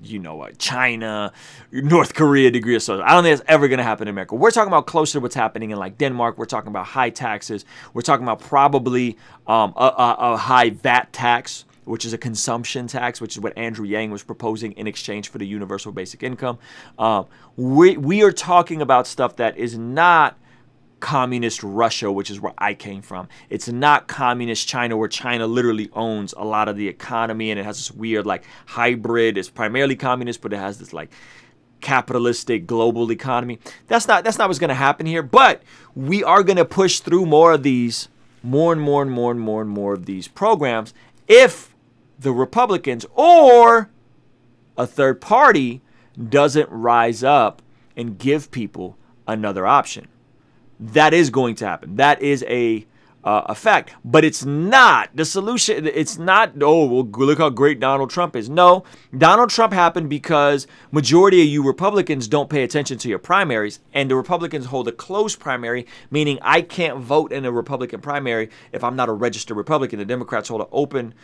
China, North Korea degree of socialism. I don't think that's ever going to happen in America. We're talking about closer to what's happening in like Denmark. We're talking about high taxes. We're talking about probably a high VAT tax, which is a consumption tax, which is what Andrew Yang was proposing in exchange for the universal basic income. We are talking about stuff that is not communist Russia, which is where I came from. It's not communist China, where China literally owns a lot of the economy, and it has this weird like hybrid. It's primarily communist, but it has this like capitalistic global economy. That's not what's going to happen here. But we are going to push through more of these, more and more of these programs if the Republicans or a third party doesn't rise up and give people another option. That is going to happen. That is a fact. But it's not the solution. It's not, look how great Donald Trump is. No, Donald Trump happened because majority of you Republicans don't pay attention to your primaries, and the Republicans hold a closed primary, meaning I can't vote in a Republican primary if I'm not a registered Republican. The Democrats hold an open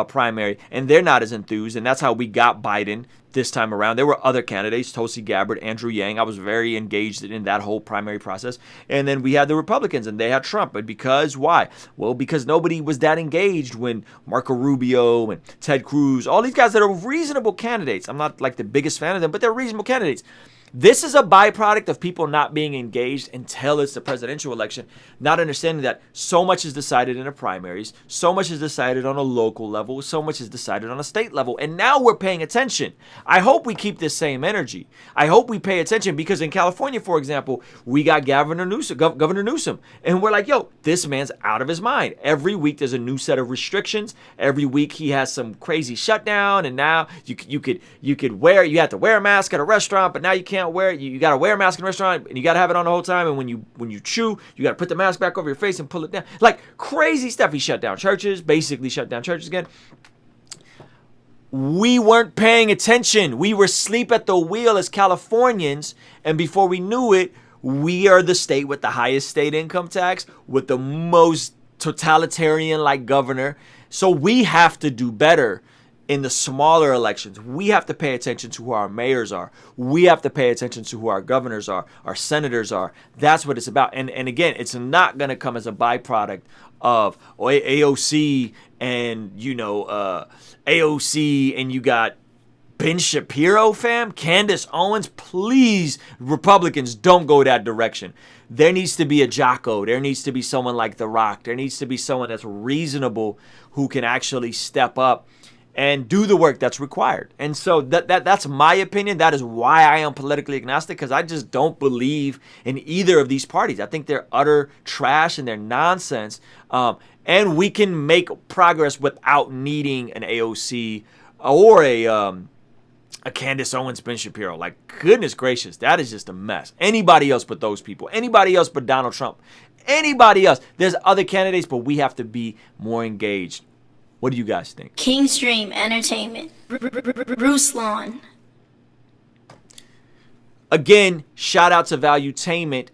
primary, and they're not as enthused, and that's how we got Biden this time around. There were other candidates, Tulsi Gabbard, Andrew Yang. I was very engaged in that whole primary process. And then we had the Republicans, and they had Trump. But why? Well, because nobody was that engaged when Marco Rubio and Ted Cruz, all these guys that are reasonable candidates. I'm not like the biggest fan of them, but they're reasonable candidates. This is a byproduct of people not being engaged until it's the presidential election, not understanding that so much is decided in the primaries, so much is decided on a local level, so much is decided on a state level, and now we're paying attention. I hope we keep this same energy. I hope we pay attention, because in California, for example, we got Governor Newsom, and we're like, this man's out of his mind. Every week there's a new set of restrictions. Every week he has some crazy shutdown, and now you had to wear a mask at a restaurant, but now you can't wear it. You got to wear a mask in a restaurant, and you got to have it on the whole time. And when you chew, you got to put the mask back over your face and pull it down. Like crazy stuff. He shut down churches, basically shut down churches again. we weren't paying attention. We were asleep at the wheel as Californians, and before we knew it, we are the state with the highest state income tax, with the most totalitarian-like governor. So we have to do better in the smaller elections. We have to pay attention to who our mayors are. We have to pay attention to who our governors are, our senators are. That's what it's about. And again, it's not going to come as a byproduct of AOC and, AOC and you got Ben Shapiro, fam, Candace Owens. Please, Republicans, don't go that direction. There needs to be a Jocko. There needs to be someone like The Rock. There needs to be someone that's reasonable who can actually step up and do the work that's required. And so that's my opinion. That is why I am politically agnostic, because I just don't believe in either of these parties. I think they're utter trash and they're nonsense. And we can make progress without needing an AOC or a Candace Owens, Ben Shapiro. Like, goodness gracious, that is just a mess. Anybody else but those people. Anybody else but Donald Trump. Anybody else. There's other candidates, but we have to be more engaged. What do you guys think? Kingstream Entertainment. Ruslan. Again, shout out to Valuetainment.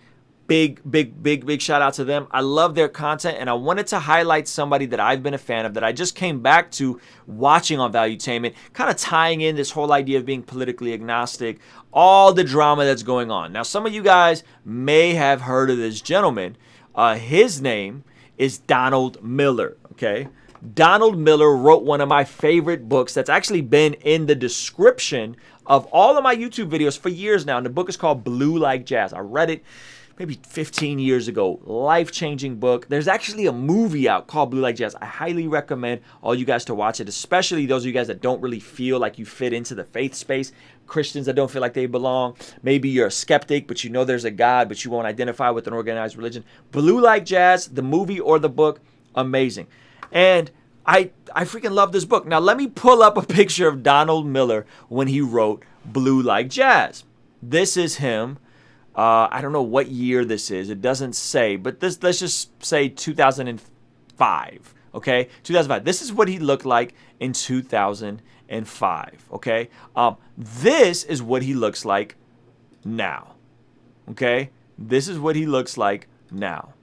Big shout out to them. I love their content, and I wanted to highlight somebody that I've been a fan of, that I just came back to watching on Valuetainment, kind of tying in this whole idea of being politically agnostic, all the drama that's going on. Now, some of you guys may have heard of this gentleman. His name is Donald Miller, okay? Donald Miller wrote one of my favorite books that's actually been in the description of all of my YouTube videos for years now, and the book is called Blue Like Jazz. I read it maybe 15 years ago. Life-changing book. There's actually a movie out called Blue Like Jazz. I highly recommend all you guys to watch it, especially those of you guys that don't really feel like you fit into the faith space. Christians that don't feel like they belong. Maybe you're a skeptic, but you know there's a God, but you won't identify with an organized religion. Blue Like Jazz, the movie or the book, amazing. And I freaking love this book. Now, let me pull up a picture of Donald Miller when he wrote Blue Like Jazz. This is him. I don't know what year this is. It doesn't say, but let's just say 2005, okay? 2005. This is what he looked like in 2005, okay? This is what he looks like now, okay? This is what he looks like now,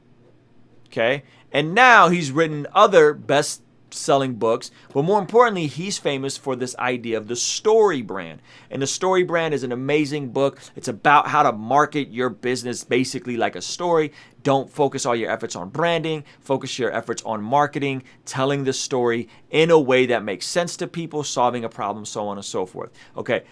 okay? And now he's written other best-selling books, but more importantly, he's famous for this idea of the story brand. And the story brand is an amazing book. It's about how to market your business basically like a story. Don't focus all your efforts on branding. Focus your efforts on marketing, telling the story in a way that makes sense to people, solving a problem, so on and so forth. Okay.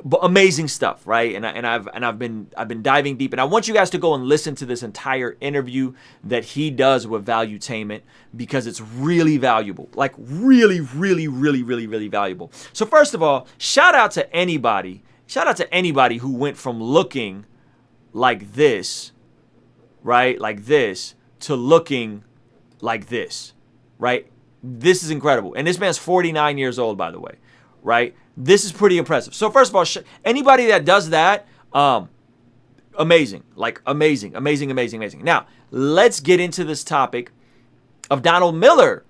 But amazing stuff, right? And I've been diving deep, and I want you guys to go and listen to this entire interview that he does with Valuetainment, because it's really valuable, like really valuable. So first of all, shout out to anybody who went from looking like this, right, like this, to looking like this, right? This is incredible, and this man's 49 years old, by the way, right? This is pretty impressive. So first of all, anybody that does that, amazing, like amazing. Now, let's get into this topic of Donald Miller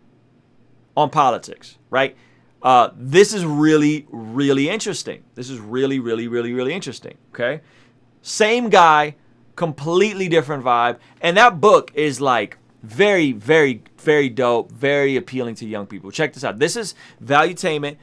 on politics, right? This is really interesting. This is really interesting, okay? Same guy, completely different vibe. And that book is like very dope, very appealing to young people. Check this out. This is Valuetainment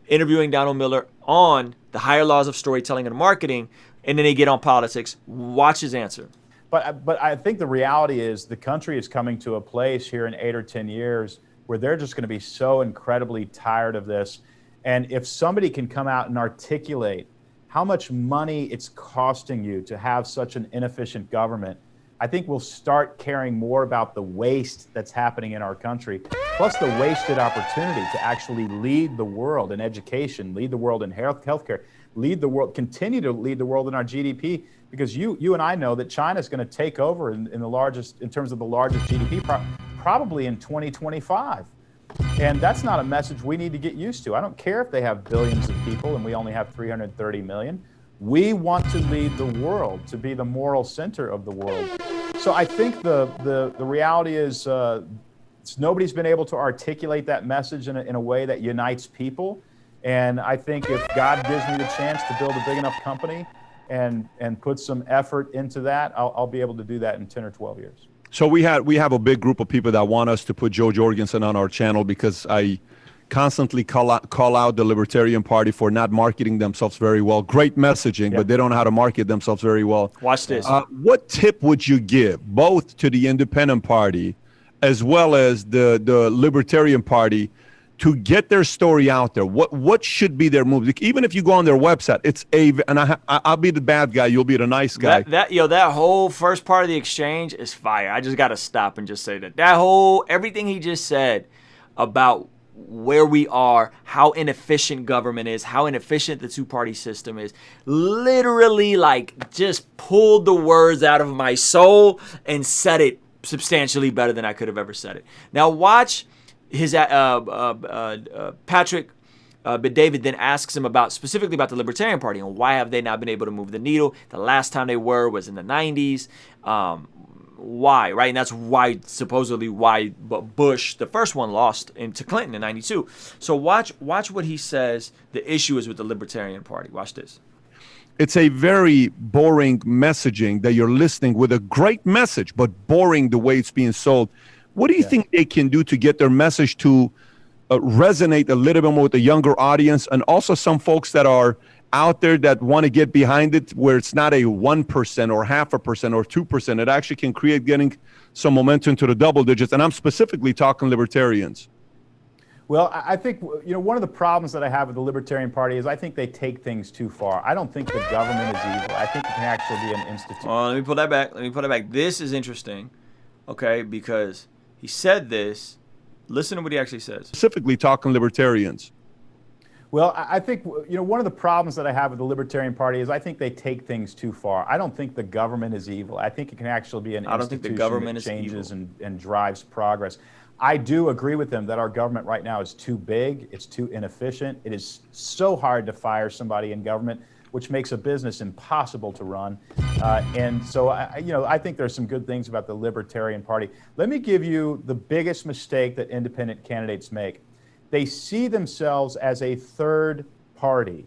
interviewing Donald Miller on the higher laws of storytelling and marketing, and then they get on politics. Watch his answer. But I think the reality is the country is coming to a place here in 8 or 10 years where they're just going to be so incredibly tired of this. And if somebody can come out and articulate how much money it's costing you to have such an inefficient government, I think we'll start caring more about the waste that's happening in our country, plus the wasted opportunity to actually lead the world in education, lead the world in healthcare, lead the world, continue to lead the world in our GDP, because you and I know that China's going to take over in terms of the largest GDP, probably in 2025. And that's not a message we need to get used to. I don't care if they have billions of people and we only have 330 million. We want to lead the world, to be the moral center of the world. So I think the reality is nobody's been able to articulate that message in a way that unites people. And I think if God gives me the chance to build a big enough company and put some effort into that, I'll be able to do that in 10 or 12 years. So we have a big group of people that want us to put Joe Jorgensen on our channel because I constantly call out the Libertarian Party for not marketing themselves very well. Great messaging, but they don't know how to market themselves very well. Watch this. What tip would you give both to the Independent Party as well as the Libertarian Party to get their story out there? What should be their move? Even if you go on their website, I'll be the bad guy, you'll be the nice guy. That whole first part of the exchange is fire. I just got to stop and just say that everything he just said about where we are, how inefficient government is, how inefficient the two-party system is, literally like just pulled the words out of my soul and said it substantially better than I could have ever said it. Now watch his Patrick David then asks him specifically about the Libertarian Party and why have they not been able to move the needle. The last time they was in the 90s. Why, right? And that's supposedly why Bush, the first one, lost to Clinton in 92. So watch what he says the issue is with the Libertarian Party. Watch this. It's a very boring messaging that you're listening with a great message, but boring the way it's being sold. What do you think they can do to get their message to resonate a little bit more with the younger audience and also some folks that are out there that want to get behind it where it's not a 1% or 0.5% or 2%. It actually can create getting some momentum to the double digits. And I'm specifically talking libertarians. Well, I think, one of the problems that I have with the Libertarian Party is I think they take things too far. I don't think the government is evil. I think it can actually be an institution. Let me pull that back. This is interesting, okay, because he said this. Listen to what he actually says. Specifically talking libertarians. Well, I think, one of the problems that I have with the Libertarian Party is I think they take things too far. I don't think the government is evil. I think it can actually be an institution that changes and drives progress. I do agree with them that our government right now is too big. It's too inefficient. It is so hard to fire somebody in government, which makes a business impossible to run. And so, I think there's some good things about the Libertarian Party. Let me give you the biggest mistake that independent candidates make. They see themselves as a third party.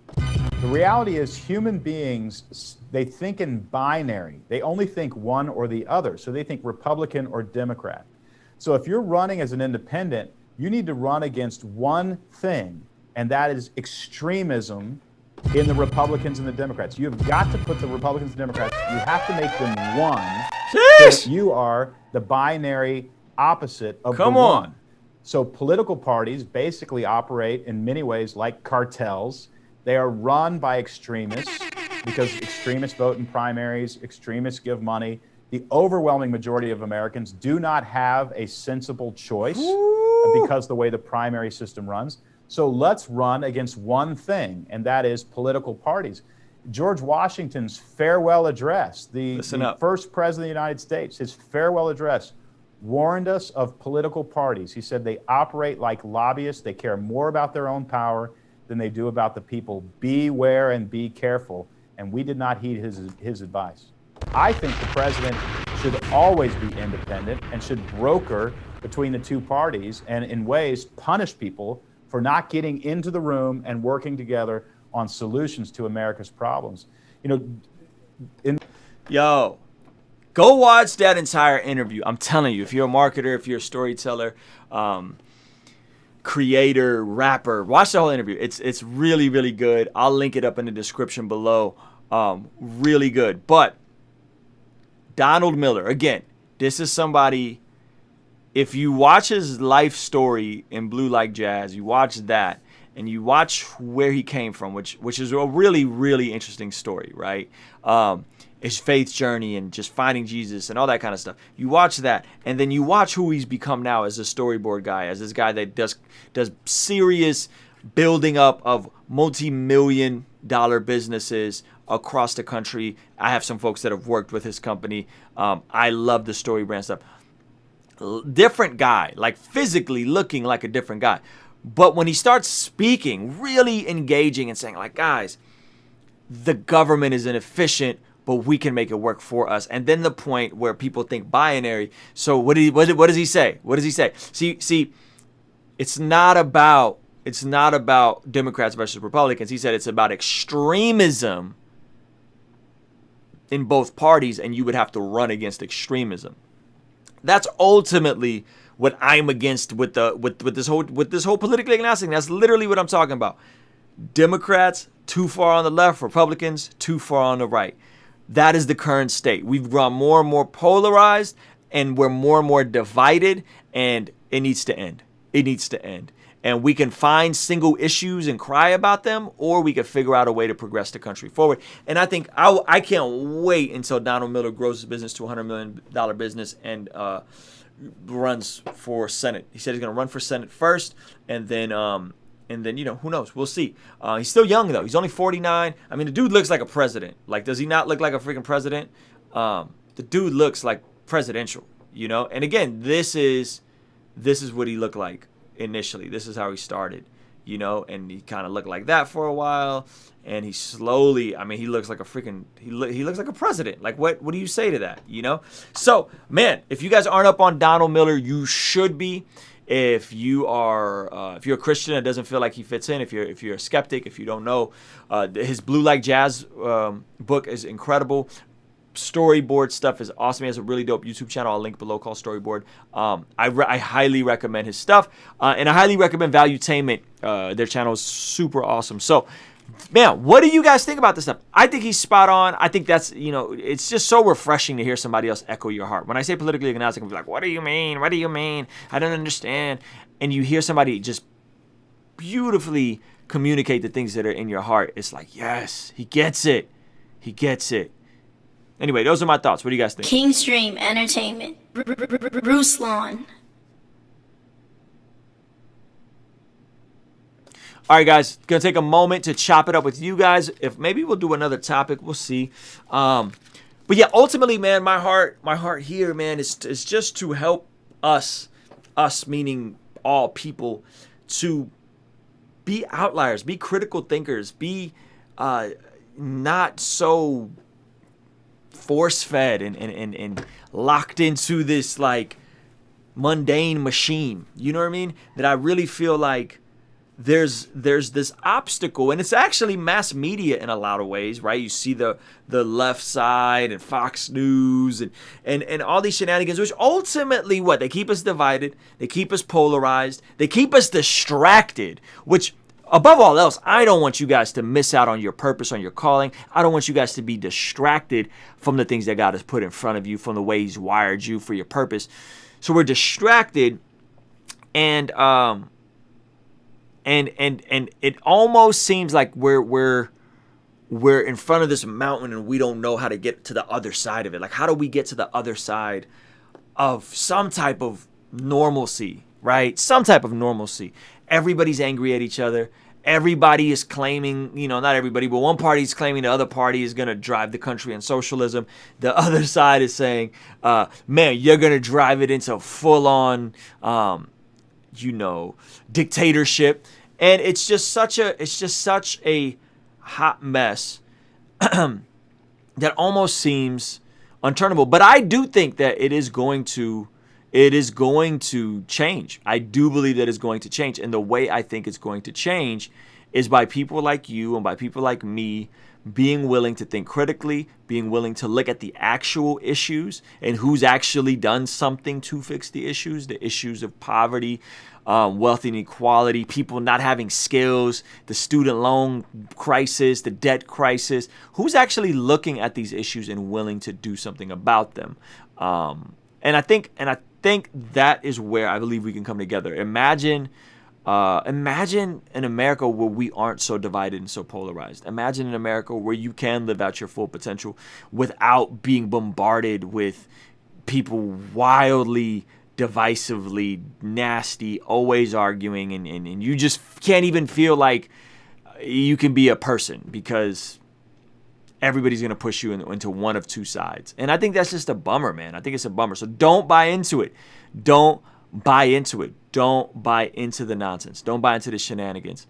The reality is human beings, they think in binary. They only think one or the other. So they think Republican or Democrat. So if you're running as an independent, you need to run against one thing, and that is extremism in the Republicans and the Democrats. You've got to put the Republicans and Democrats, you have to make them one. So you are the binary opposite of the one. So political parties basically operate in many ways like cartels. They are run by extremists because extremists vote in primaries, extremists give money. The overwhelming majority of Americans do not have a sensible choice because the way the primary system runs. So let's run against one thing, and that is political parties. George Washington's farewell address, the first president of the United States, his farewell address warned us of political parties. He said they operate like lobbyists. They care more about their own power than they do about the people. Beware and be careful. And we did not heed his advice. I think the president should always be independent and should broker between the two parties and in ways punish people for not getting into the room and working together on solutions to America's problems. Go watch that entire interview. I'm telling you, if you're a marketer, if you're a storyteller, creator, rapper, watch the whole interview. It's really, really good. I'll link it up in the description below. Really good. But Donald Miller, again, this is somebody, if you watch his life story in Blue Like Jazz, you watch that, and you watch where he came from, which is a really, really interesting story, right? His faith journey and just finding Jesus and all that kind of stuff. You watch that, and then you watch who he's become now as a storyboard guy, as this guy that does serious building up of multi-million-dollar businesses across the country. I have some folks that have worked with his company. I love the story brand stuff. Different guy, like physically looking like a different guy. But when he starts speaking, really engaging and saying, like, guys, the government is inefficient, but we can make it work for us. And then the point where people think binary. So what does he say? What does he say? See, it's not about it's not about Democrats versus Republicans. He said it's about extremism in both parties, and you would have to run against extremism. That's ultimately what I'm against with this whole politically agnostic. That's literally what I'm talking about. Democrats too far on the left, Republicans too far on the right. That is the current state. We've grown more and more polarized, and we're more and more divided, and it needs to end. It needs to end. And we can find single issues and cry about them, or we can figure out a way to progress the country forward. And I think I can't wait until Donald Miller grows his business to a $100 million business and runs for Senate. He said he's going to run for Senate first, and then who knows? We'll see. He's still young though. He's only 49. I mean, the dude looks like a president. Like, does he not look like a freaking president? The dude looks like presidential, And again, this is what he looked like initially. This is how he started, and he kind of looked like that for a while, and he slowly, he looks like a freaking, he looks like a president. Like, what do you say to that, So, man, if you guys aren't up on Donald Miller, you should be. If you are, if you're a Christian that doesn't feel like he fits in, if you're a skeptic, if you don't know, his Blue Like Jazz book is incredible. Storyboard stuff is awesome. He has a really dope YouTube channel. I'll link below called Storyboard. I highly recommend his stuff, and I highly recommend Valuetainment. Their channel is super awesome. So, man, what do you guys think about this stuff? I think he's spot on. I think that's, it's just so refreshing to hear somebody else echo your heart. When I say politically agnostic, I'm like, what do you mean? What do you mean? I don't understand. And you hear somebody just beautifully communicate the things that are in your heart. It's like, yes, he gets it. He gets it. Anyway, those are my thoughts. What do you guys think? Kingstream Entertainment. Ruslan. All right, guys, gonna take a moment to chop it up with you guys. If maybe we'll do another topic, we'll see. But yeah, ultimately, man, my heart here, man, is just to help us meaning all people, to be outliers, be critical thinkers, be not so force-fed and locked into this like mundane machine. You know what I mean? That I really feel like there's this obstacle, and it's actually mass media in a lot of ways, right? You see the left side and Fox News and all these shenanigans, which ultimately what? They keep us divided, they keep us polarized, they keep us distracted, which above all else, I don't want you guys to miss out on your purpose, on your calling. I don't want you guys to be distracted from the things that God has put in front of you, from the way He's wired you for your purpose. So we're distracted, and it almost seems like we're in front of this mountain and we don't know how to get to the other side of it. Like, how do we get to the other side of some type of normalcy, right? Some type of normalcy. Everybody's angry at each other. Everybody is claiming, not everybody, but one party is claiming the other party is going to drive the country in socialism. The other side is saying, man, you're going to drive it into full-on, dictatorship. And it's just such a hot mess that almost seems unturnable. But I do think that it is going to change. I do believe that it's going to change. And the way I think it's going to change is by people like you and by people like me being willing to think critically, being willing to look at the actual issues and who's actually done something to fix the issues of poverty, wealth inequality, people not having skills, the student loan crisis, the debt crisis. Who's actually looking at these issues and willing to do something about them? And I think that is where I believe we can come together. Imagine an America where we aren't so divided and so polarized. Imagine an America where you can live out your full potential without being bombarded with people wildly, divisively, nasty, always arguing, and you just can't even feel like you can be a person because everybody's going to push you into one of two sides. And I think that's just a bummer, man. I think it's a bummer. So don't buy into it. Don't buy into it. Don't buy into the nonsense. Don't buy into the shenanigans.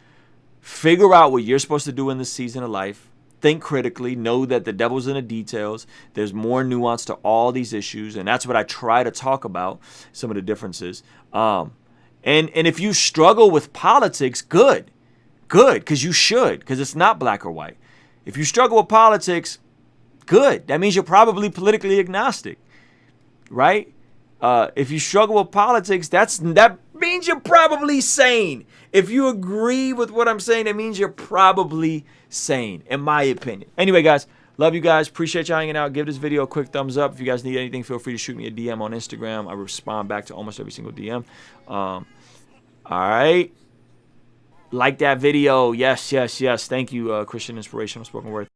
Figure out what you're supposed to do in this season of life. Think critically. Know that the devil's in the details. There's more nuance to all these issues. And that's what I try to talk about, some of the differences. And And if you struggle with politics, good, because you should, because it's not black or white. If you struggle with politics, good. That means you're probably politically agnostic, right? If you struggle with politics, that means you're probably sane. If you agree with what I'm saying, that means you're probably sane, in my opinion. Anyway, guys, love you guys. Appreciate y'all hanging out. Give this video a quick thumbs up. If you guys need anything, feel free to shoot me a DM on Instagram. I respond back to almost every single DM. All right. Like that video. Yes, yes, yes. Thank you, Christian Inspirational Spoken Word.